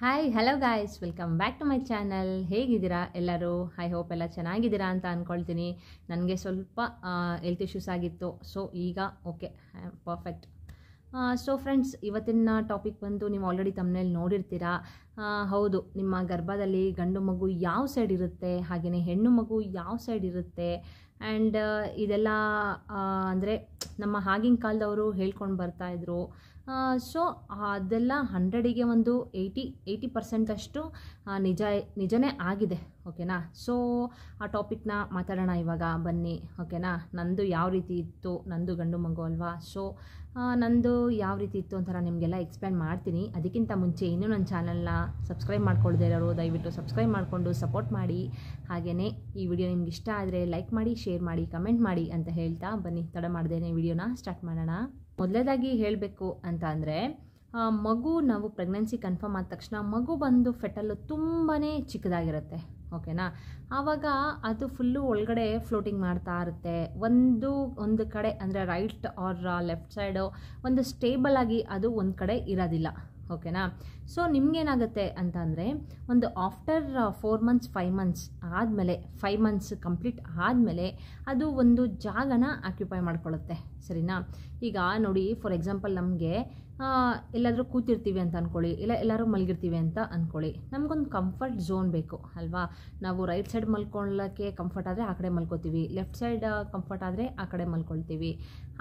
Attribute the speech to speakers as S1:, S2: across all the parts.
S1: Hi hello guys, welcome back to my channel. ಹೇಗಿದ್ದೀರಾ ಎಲ್ಲರೂ? I hope ಎಲ್ಲ ಚೆನ್ನಾಗಿದ್ದೀರಾ ಅಂತ ಅಂದ್ಕೊಳ್ತೀನಿ. ನನಗೆ ಸ್ವಲ್ಪ ಹೆಲ್ತ್ ಇಶ್ಯೂಸ್ ಆಗಿತ್ತು, ಸೊ ಈಗ ಓಕೆ, ಪರ್ಫೆಕ್ಟ್. ಸೊ ಫ್ರೆಂಡ್ಸ್, ಇವತ್ತಿನ ಟಾಪಿಕ್ ಬಂದು ನೀವು ಆಲ್ರೆಡಿ ತಮ್ಮನೇಲಿ ನೋಡಿರ್ತೀರಾ. ಹೌದು, ನಿಮ್ಮ ಗರ್ಭದಲ್ಲಿ ಗಂಡು ಮಗು ಯಾವ ಸೈಡ್ ಇರುತ್ತೆ, ಹಾಗೆಯೇ ಹೆಣ್ಣು ಮಗು ಯಾವ ಸೈಡ್ ಇರುತ್ತೆ. ಆ್ಯಂಡ್ ಇದೆಲ್ಲ ಅಂದರೆ ನಮ್ಮ ಆಗಿನ ಕಾಲದವರು ಹೇಳ್ಕೊಂಡು ಬರ್ತಾಯಿದ್ರು. ಸೊ ಅದೆಲ್ಲ 100ಗೆ ಒಂದು 80% ಅಷ್ಟು ನಿಜನೇ ಆಗಿದೆ. ಓಕೆನಾ? ಸೊ ಆ ಟಾಪಿಕ್ನ ಮಾತಾಡೋಣ ಇವಾಗ, ಬನ್ನಿ. ಓಕೆನಾ? ನಂದು ಯಾವ ರೀತಿ ಇತ್ತು, ನಂದು ಗಂಡು ಮಗು ಅಲ್ವಾ. ಸೊ ನಂದು ಯಾವ ರೀತಿ ಇತ್ತು ಅಂತ ನಿಮಗೆಲ್ಲ ಎಕ್ಸ್ಪ್ಲೇನ್ ಮಾಡ್ತೀನಿ. ಅದಕ್ಕಿಂತ ಮುಂಚೆ ಇನ್ನೂ ನನ್ನ ಚಾನಲ್ನ ಸಬ್ಸ್ಕ್ರೈಬ್ ಮಾಡ್ಕೊಳ್ದೇ ಇರೋರು ದಯವಿಟ್ಟು ಸಬ್ಸ್ಕ್ರೈಬ್ ಮಾಡಿಕೊಂಡು ಸಪೋರ್ಟ್ ಮಾಡಿ. ಹಾಗೆಯೇ ಈ ವಿಡಿಯೋ ನಿಮ್ಗೆ ಇಷ್ಟ ಆದರೆ ಲೈಕ್ ಮಾಡಿ, ಶೇರ್ ಮಾಡಿ, ಕಮೆಂಟ್ ಮಾಡಿ ಅಂತ ಹೇಳ್ತಾ ಬನ್ನಿ, ತಡ ಮಾಡ್ದೇನೆ ವಿಡಿಯೋನ ಸ್ಟಾರ್ಟ್ ಮಾಡೋಣ. ಮೊದಲೇದಾಗಿ ಹೇಳಬೇಕು ಅಂತ ಅಂದರೆ, ಮಗು ನಾವು ಪ್ರೆಗ್ನೆನ್ಸಿ ಕನ್ಫರ್ಮ್ ಆದ ತಕ್ಷಣ ಮಗು ಬಂದು ಫೆಟಲ್ಲು ತುಂಬಾ ಚಿಕ್ಕದಾಗಿರುತ್ತೆ. ಓಕೆನಾ? ಆವಾಗ ಅದು ಫುಲ್ಲು ಒಳಗಡೆ ಫ್ಲೋಟಿಂಗ್ ಮಾಡ್ತಾ ಇರುತ್ತೆ. ಒಂದು ಕಡೆ ಅಂದರೆ ರೈಟ್ ಆರ್ ಲೆಫ್ಟ್ ಸೈಡು ಒಂದು ಸ್ಟೇಬಲ್ ಆಗಿ ಅದು ಒಂದು ಕಡೆ ಇರೋದಿಲ್ಲ. ಓಕೆನಾ? ಸೊ ನಿಮಗೇನಾಗುತ್ತೆ ಅಂತ ಅಂದರೆ, ಒಂದು ಆಫ್ಟರ್ 4 ಮಂತ್ಸ್ 5 ಮಂತ್ಸ್ ಆದಮೇಲೆ, 5 ಮಂತ್ಸ್ ಕಂಪ್ಲೀಟ್ ಆದಮೇಲೆ ಅದು ಒಂದು ಜಾಗನ ಆಕ್ಯುಪೈ ಮಾಡ್ಕೊಳ್ಳುತ್ತೆ. ಸರಿನಾ? ಈಗ ನೋಡಿ, ಫಾರ್ ಎಕ್ಸಾಂಪಲ್ ನಮಗೆ ಎಲ್ಲಾದರೂ ಕೂತಿರ್ತೀವಿ ಅಂತ ಅಂದ್ಕೊಳ್ಳಿ, ಇಲ್ಲ ಎಲ್ಲರೂ ಮಲಗಿರ್ತೀವಿ ಅಂತ ಅಂದ್ಕೊಳ್ಳಿ. ನಮಗೊಂದು ಕಂಫರ್ಟ್ ಝೋನ್ ಬೇಕು ಅಲ್ವಾ. ನಾವು ರೈಟ್ ಸೈಡ್ ಮಲ್ಕೊಳ್ಳೋಕ್ಕೆ ಕಂಫರ್ಟ್ ಆದರೆ ಆ ಕಡೆ ಮಲ್ಕೋತೀವಿ, ಲೆಫ್ಟ್ ಸೈಡ್ ಕಂಫರ್ಟ್ ಆದರೆ ಆ ಕಡೆ ಮಲ್ಕೊಳ್ತೀವಿ.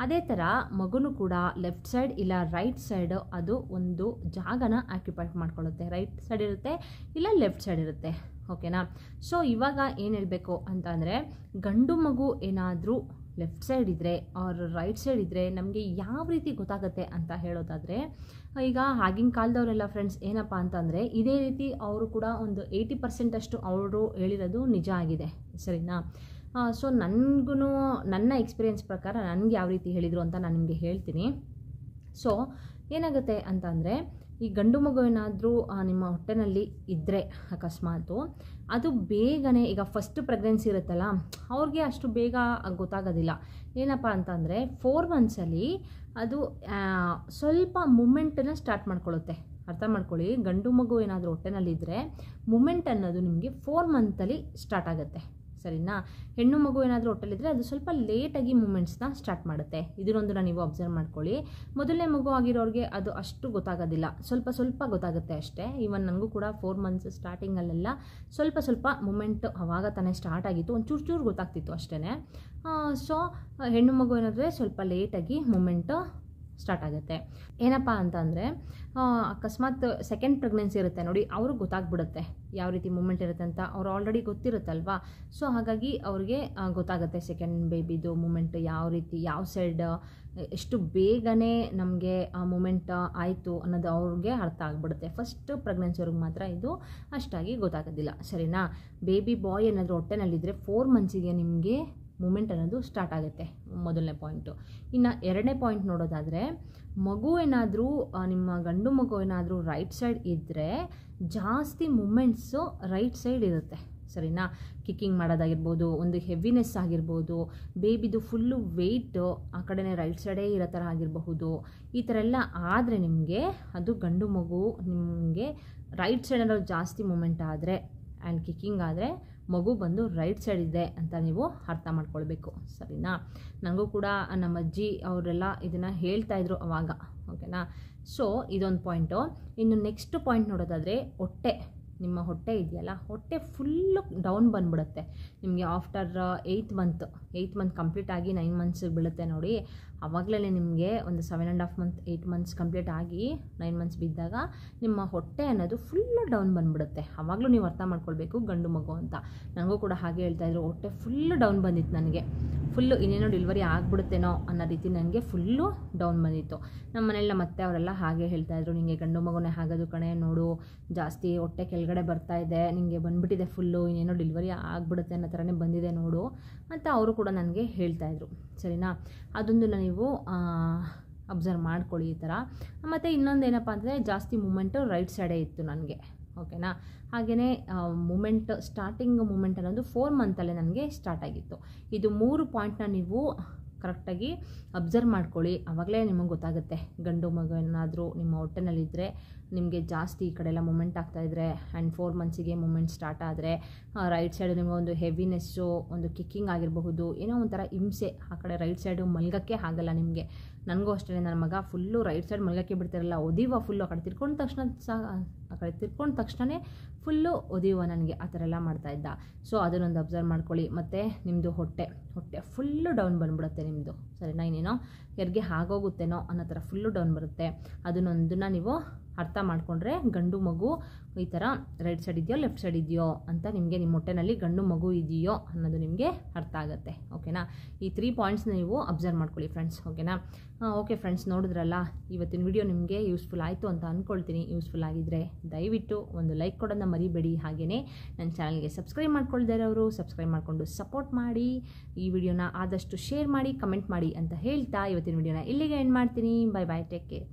S1: ಅದೇ ಥರ ಮಗುನೂ ಕೂಡ ಲೆಫ್ಟ್ ಸೈಡ್ ಇಲ್ಲ ರೈಟ್ ಸೈಡ್ ಅದು ಒಂದು ಜಾಗನ ಆಕ್ಯುಪೈ ಮಾಡ್ಕೊಳ್ಳುತ್ತೆ. ರೈಟ್ ಸೈಡ್ ಇರುತ್ತೆ, ಇಲ್ಲ ಲೆಫ್ಟ್ ಸೈಡ್ ಇರುತ್ತೆ. ಓಕೆನಾ? ಸೊ ಇವಾಗ ಏನು ಹೇಳಬೇಕು ಅಂತ ಅಂದರೆ, ಗಂಡು ಮಗು ಏನಾದರೂ ಲೆಫ್ಟ್ ಸೈಡ್ ಇದ್ದರೆ ಆರ್ ರೈಟ್ ಸೈಡ್ ಇದ್ದರೆ ನಮಗೆ ಯಾವ ರೀತಿ ಗೊತ್ತಾಗುತ್ತೆ ಅಂತ ಹೇಳೋದಾದರೆ, ಈಗ ಆಗಿನ ಕಾಲದವರೆಲ್ಲ ಫ್ರೆಂಡ್ಸ್ ಏನಪ್ಪ ಅಂತಂದರೆ, ಇದೇ ರೀತಿ ಅವರು ಕೂಡ ಒಂದು 80% ಅಷ್ಟು ಅವರು ಹೇಳಿರೋದು ನಿಜ ಆಗಿದೆ. ಸರಿನಾ? ಸೊ ನನಗೂ ನನ್ನ ಎಕ್ಸ್ಪೀರಿಯೆನ್ಸ್ ಪ್ರಕಾರ ನನಗೆ ಯಾವ ರೀತಿ ಹೇಳಿದರು ಅಂತ ನಾನು ನಿಮಗೆ ಹೇಳ್ತೀನಿ. ಸೊ ಏನಾಗುತ್ತೆ ಅಂತ ಅಂದರೆ, ಈ ಗಂಡು ಮಗು ಏನಾದರೂ ನಿಮ್ಮ ಹೊಟ್ಟೆನಲ್ಲಿ ಇದ್ದರೆ ಅಕಸ್ಮಾತು, ಅದು ಬೇಗನೆ, ಈಗ ಫಸ್ಟ್ ಪ್ರೆಗ್ನೆನ್ಸಿ ಇರುತ್ತಲ್ಲ ಅವ್ರಿಗೆ ಅಷ್ಟು ಬೇಗ ಗೊತ್ತಾಗೋದಿಲ್ಲ. ಏನಪ್ಪ ಅಂತಂದರೆ 4 ಮಂತ್ಸಲ್ಲಿ ಅದು ಸ್ವಲ್ಪ ಮೂಮೆಂಟನ್ನು ಸ್ಟಾರ್ಟ್ ಮಾಡ್ಕೊಳ್ಳುತ್ತೆ. ಅರ್ಥ ಮಾಡ್ಕೊಳ್ಳಿ, ಗಂಡು ಮಗು ಏನಾದರೂ ಹೊಟ್ಟೆನಲ್ಲಿದ್ದರೆ ಮೂಮೆಂಟ್ ಅನ್ನೋದು ನಿಮಗೆ 4 ಮಂತಲ್ಲಿ ಸ್ಟಾರ್ಟ್ ಆಗುತ್ತೆ. ಸರಿನಾ? ಹೆಣ್ಣು ಮಗು ಏನಾದರೂ ಹೊಟ್ಟೆಲಿದ್ದರೆ ಅದು ಸ್ವಲ್ಪ ಲೇಟಾಗಿ ಮೂಮೆಂಟ್ಸ್ನ ಸ್ಟಾರ್ಟ್ ಮಾಡುತ್ತೆ. ಇದನ್ನೊಂದನ್ನು ನೀವು ಅಬ್ಸರ್ವ್ ಮಾಡ್ಕೊಳ್ಳಿ. ಮೊದಲನೇ ಮಗು ಆಗಿರೋರಿಗೆ ಅದು ಅಷ್ಟು ಗೊತ್ತಾಗೋದಿಲ್ಲ, ಸ್ವಲ್ಪ ಗೊತ್ತಾಗುತ್ತೆ ಅಷ್ಟೇ. ಈವನ್ ನನಗೂ ಕೂಡ 4 ಮಂತ್ಸ್ ಸ್ಟಾರ್ಟಿಂಗಲ್ಲೆಲ್ಲ ಸ್ವಲ್ಪ ಮೂಮೆಂಟ್ ಆವಾಗ ತಾನೇ ಸ್ಟಾರ್ಟ್ ಆಗಿತ್ತು, ಒಂದು ಚೂರು ಗೊತ್ತಾಗ್ತಿತ್ತು ಅಷ್ಟೇ. ಸೊ ಹೆಣ್ಣು ಮಗು ಏನಾದರೆ ಸ್ವಲ್ಪ ಲೇಟಾಗಿ ಮೂಮೆಂಟು ಸ್ಟಾರ್ಟ್ ಆಗುತ್ತೆ. ಏನಪ್ಪ ಅಂತಂದರೆ, ಅಕಸ್ಮಾತ್ ಸೆಕೆಂಡ್ ಪ್ರೆಗ್ನೆನ್ಸಿ ಇರುತ್ತೆ ನೋಡಿ, ಅವ್ರಿಗೆ ಗೊತ್ತಾಗ್ಬಿಡುತ್ತೆ ಯಾವ ರೀತಿ ಮೂಮೆಂಟ್ ಇರುತ್ತೆ ಅಂತ. ಅವ್ರು ಆಲ್ರೆಡಿ ಗೊತ್ತಿರುತ್ತಲ್ವಾ. ಸೊ ಹಾಗಾಗಿ ಅವ್ರಿಗೆ ಗೊತ್ತಾಗುತ್ತೆ ಸೆಕೆಂಡ್ ಬೇಬಿದು ಮೂಮೆಂಟ್ ಯಾವ ರೀತಿ, ಯಾವ ಸೈಡ್ ಎಷ್ಟು ಬೇಗನೆ ನಮಗೆ ಮೂಮೆಂಟ್ ಆಯಿತು ಅನ್ನೋದು ಅವ್ರಿಗೆ ಅರ್ಥ ಆಗಿಬಿಡುತ್ತೆ. ಫಸ್ಟ್ ಪ್ರೆಗ್ನೆನ್ಸಿಯವ್ರಿಗೆ ಮಾತ್ರ ಇದು ಅಷ್ಟಾಗಿ ಗೊತ್ತಾಗೋದಿಲ್ಲ. ಸರಿನಾ? ಬೇಬಿ ಬಾಯ್ ಏನಾದರೂ ಹೊಟ್ಟೆನಲ್ಲಿದ್ದರೆ 4 ಮಂತ್ಸಿಗೆ ನಿಮಗೆ ಮೂಮೆಂಟ್ ಅನ್ನೋದು ಸ್ಟಾರ್ಟ್ ಆಗುತ್ತೆ, ಮೊದಲನೇ ಪಾಯಿಂಟು. ಇನ್ನು ಎರಡನೇ ಪಾಯಿಂಟ್ ನೋಡೋದಾದರೆ, ಮಗು ಏನಾದರೂ ನಿಮ್ಮ ಗಂಡು ಮಗು ಏನಾದರೂ ರೈಟ್ ಸೈಡ್ ಇದ್ದರೆ ಜಾಸ್ತಿ ಮೂಮೆಂಟ್ಸು ರೈಟ್ ಸೈಡ್ ಇರುತ್ತೆ. ಸರಿನಾ? ಕಿಕ್ಕಿಂಗ್ ಮಾಡೋದಾಗಿರ್ಬೋದು, ಒಂದು ಹೆವಿನೆಸ್ ಆಗಿರ್ಬೋದು, ಬೇಬಿದು ಫುಲ್ಲು ವೆಯ್ಟು ಆ ಕಡೆನೇ ರೈಟ್ ಸೈಡೇ ಇರೋ ಥರ ಆಗಿರಬಹುದು. ಈ ಥರ ಎಲ್ಲ ಆದರೆ ನಿಮಗೆ ಅದು ಗಂಡು ಮಗು ನಿಮಗೆ ರೈಟ್ ಸೈಡಲ್ಲಿ ಜಾಸ್ತಿ ಮೂಮೆಂಟ್ ಆದರೆ ಆ್ಯಂಡ್ ಕಿಕ್ಕಿಂಗ್ ಆದರೆ ಮಗು ಬಂದು ರೈಟ್ ಸೈಡ್ ಇದೆ ಅಂತ ನೀವು ಅರ್ಥ ಮಾಡ್ಕೊಳ್ಬೇಕು. ಸರಿನಾ? ನನಗೂ ಕೂಡ ನಮ್ಮ ಅಜ್ಜಿ ಅವರೆಲ್ಲ ಇದನ್ನು ಹೇಳ್ತಾಯಿದ್ರು ಅವಾಗ. ಓಕೆನಾ? ಸೊ ಇದೊಂದು ಪಾಯಿಂಟು. ಇನ್ನು ನೆಕ್ಸ್ಟ್ ಪಾಯಿಂಟ್ ನೋಡೋದಾದರೆ, ಹೊಟ್ಟೆ, ನಿಮ್ಮ ಹೊಟ್ಟೆ ಇದೆಯಲ್ಲ, ಹೊಟ್ಟೆ ಫುಲ್ಲು ಡೌನ್ ಬಂದುಬಿಡುತ್ತೆ ನಿಮಗೆ ಆಫ್ಟರ್ 8th ಮಂತ್ ಕಂಪ್ಲೀಟ್ ಆಗಿ 9 ಮಂತ್ಸ್ ಬೀಳುತ್ತೆ ನೋಡಿ. ಆವಾಗಲೇ ನಿಮಗೆ ಒಂದು 7.5 ಮಂತ್ 8 ಮಂತ್ಸ್ ಕಂಪ್ಲೀಟ್ ಆಗಿ 9 ಮಂತ್ಸ್ ಬಿದ್ದಾಗ ನಿಮ್ಮ ಹೊಟ್ಟೆ ಅನ್ನೋದು ಫುಲ್ಲು ಡೌನ್ ಬಂದುಬಿಡುತ್ತೆ. ಆವಾಗಲೂ ನೀವು ಅರ್ಥ ಮಾಡ್ಕೊಳ್ಬೇಕು ಗಂಡು ಮಗು ಅಂತ. ನನಗೂ ಕೂಡ ಹಾಗೆ ಹೇಳ್ತಾಯಿದ್ರು, ಹೊಟ್ಟೆ ಫುಲ್ಲು ಡೌನ್ ಬಂದಿತ್ತು ನನಗೆ. ಫುಲ್ಲು ಇನ್ನೇನೋ ಡೆಲಿವರಿ ಆಗಿಬಿಡುತ್ತೇನೋ ಅನ್ನೋ ರೀತಿ ನನಗೆ ಫುಲ್ಲು ಡೌನ್ ಬಂದಿತ್ತು. ನಮ್ಮ ಮನೇಲಿ ಮತ್ತೆ ಅವರೆಲ್ಲ ಹಾಗೆ ಹೇಳ್ತಾಯಿದ್ರು, ನಿಮಗೆ ಗಂಡು ಮಗುನೇ ಆಗೋದು ಕಣೆ, ನೋಡು ಜಾಸ್ತಿ ಹೊಟ್ಟೆ ಕೆಳಗಡೆ ಬರ್ತಾ ಇದೆ, ನಿಮಗೆ ಬಂದುಬಿಟ್ಟಿದೆ ಫುಲ್ಲು, ಇನ್ನೇನೋ ಡೆಲಿವರಿ ಆಗಿಬಿಡುತ್ತೆ ಅನ್ನೋ ಥರನೇ ಬಂದಿದೆ ನೋಡು ಅಂತ ಅವರು ಕೂಡ ನನಗೆ ಹೇಳ್ತಾಯಿದ್ರು. ಸರಿನಾ? ಅದೊಂದು ನೀವು ಅಬ್ಸರ್ವ್ ಮಾಡ್ಕೊಳ್ಳಿ ಈ ಥರ. ಮತ್ತು ಇನ್ನೊಂದು ಏನಪ್ಪ ಅಂದರೆ, ಜಾಸ್ತಿ ಮೂಮೆಂಟು ರೈಟ್ ಸೈಡೇ ಇತ್ತು ನನಗೆ. ಓಕೆನಾ? ಹಾಗೆಯೇ ಮೂಮೆಂಟ್ ಸ್ಟಾರ್ಟಿಂಗ್ ಮೂಮೆಂಟ್ ಅನ್ನೋದು 4 ಮಂತಲ್ಲೇ ನನಗೆ ಸ್ಟಾರ್ಟ್ ಆಗಿತ್ತು. ಇದು 3 ಪಾಯಿಂಟ್ನ ನೀವು ಕರೆಕ್ಟಾಗಿ ಅಬ್ಸರ್ವ್ ಮಾಡ್ಕೊಳ್ಳಿ. ಆವಾಗಲೇ ನಿಮಗೆ ಗೊತ್ತಾಗುತ್ತೆ. ಗಂಡು ಮಗು ಏನಾದರೂ ನಿಮ್ಮ ಹೊಟ್ಟೆನಲ್ಲಿದ್ದರೆ ನಿಮಗೆ ಜಾಸ್ತಿ ಈ ಕಡೆ ಎಲ್ಲ ಮೂಮೆಂಟ್ ಆಗ್ತಾಯಿದ್ರೆ ಆ್ಯಂಡ್ 4 ಮಂತ್ಸಿಗೆ ಮೂಮೆಂಟ್ ಸ್ಟಾರ್ಟ್ ಆದರೆ ರೈಟ್ ಸೈಡು ನಿಮಗೆ ಒಂದು ಹೆವಿನೆಸ್ಸು, ಒಂದು ಕಿಕ್ಕಿಂಗ್ ಆಗಿರಬಹುದು, ಏನೋ ಒಂಥರ ಹಿಂಸೆ. ಆ ಕಡೆ ರೈಟ್ ಸೈಡು ಮಲ್ಗೋಕ್ಕೆ ಆಗಲ್ಲ ನಿಮಗೆ. ನನಗೂ ಅಷ್ಟೇ, ನನ್ನ ಮಗ ಫುಲ್ಲು ರೈಟ್ ಸೈಡ್ ಮಲ್ಗೋಕ್ಕೆ ಬಿಡ್ತಿರಲ್ಲ, ಒದಿವ ಫುಲ್ಲು. ಆ ಕಡೆ ತಿರ್ಕೊಂಡ ತಕ್ಷಣವೇ ಫುಲ್ಲು ಒದಿಯುವ ನನಗೆ, ಆ ಥರ ಎಲ್ಲ ಮಾಡ್ತಾಯಿದ್ದ. ಸೊ ಅದನ್ನೊಂದು ಅಬ್ಸರ್ವ್ ಮಾಡ್ಕೊಳ್ಳಿ. ಮತ್ತು ನಿಮ್ಮದು ಹೊಟ್ಟೆ ಫುಲ್ಲು ಡೌನ್ ಬಂದುಬಿಡುತ್ತೆ ನಿಮ್ಮದು, ಸರಿನಾ? ಇನ್ನೇನೋ ಹೆರಿಗೆ ಆಗೋಗುತ್ತೇನೋ ಅನ್ನೋ ಥರ ಫುಲ್ಲು ಡೌನ್ ಬರುತ್ತೆ. ಅದನ್ನೊಂದನ್ನು ನೀವು ಅರ್ಥ ಮಾಡಿಕೊಂಡ್ರೆ ಗಂಡು ಮಗು ಈ ಥರ ರೈಟ್ ಸೈಡ್ ಇದೆಯೋ ಲೆಫ್ಟ್ ಸೈಡ್ ಇದೆಯೋ ಅಂತ ನಿಮಗೆ, ನಿಮ್ಮ ಹೊಟ್ಟೆನಲ್ಲಿ ಗಂಡು ಮಗು ಇದೆಯೋ ಅನ್ನೋದು ನಿಮಗೆ ಅರ್ಥ ಆಗುತ್ತೆ. ಓಕೆನಾ? ಈ 3 ಪಾಯಿಂಟ್ಸ್ನ ನೀವು ಅಬ್ಸರ್ವ್ ಮಾಡ್ಕೊಳ್ಳಿ ಫ್ರೆಂಡ್ಸ್. ಓಕೆನಾ? ಓಕೆ ಫ್ರೆಂಡ್ಸ್, ನೋಡಿದ್ರಲ್ಲ, ಇವತ್ತಿನ ವಿಡಿಯೋ ನಿಮಗೆ ಯೂಸ್ಫುಲ್ ಆಯಿತು ಅಂತ ಅಂದ್ಕೊಳ್ತೀನಿ. ಯೂಸ್ಫುಲ್ ಆಗಿದ್ದರೆ ದಯವಿಟ್ಟು ಒಂದು ಲೈಕ್ ಕೊಡೋದನ್ನ ಮರಿಬೇಡಿ. ಹಾಗೆಯೇ ನನ್ನ ಚಾನಲ್ಗೆ ಸಬ್ಸ್ಕ್ರೈಬ್ ಮಾಡ್ಕೊಳ್ದೇ ಇರೋರು ಸಬ್ಸ್ಕ್ರೈಬ್ ಮಾಡಿಕೊಂಡು ಸಪೋರ್ಟ್ ಮಾಡಿ. ಈ ವಿಡಿಯೋನ ಆದಷ್ಟು ಶೇರ್ ಮಾಡಿ, ಕಮೆಂಟ್ ಮಾಡಿ ಅಂತ ಹೇಳ್ತಾ ಇವತ್ತಿನ ವಿಡಿಯೋನ ಇಲ್ಲಿಗೆ ಎಂಡ್ ಮಾಡ್ತೀನಿ. Bye bye, take care.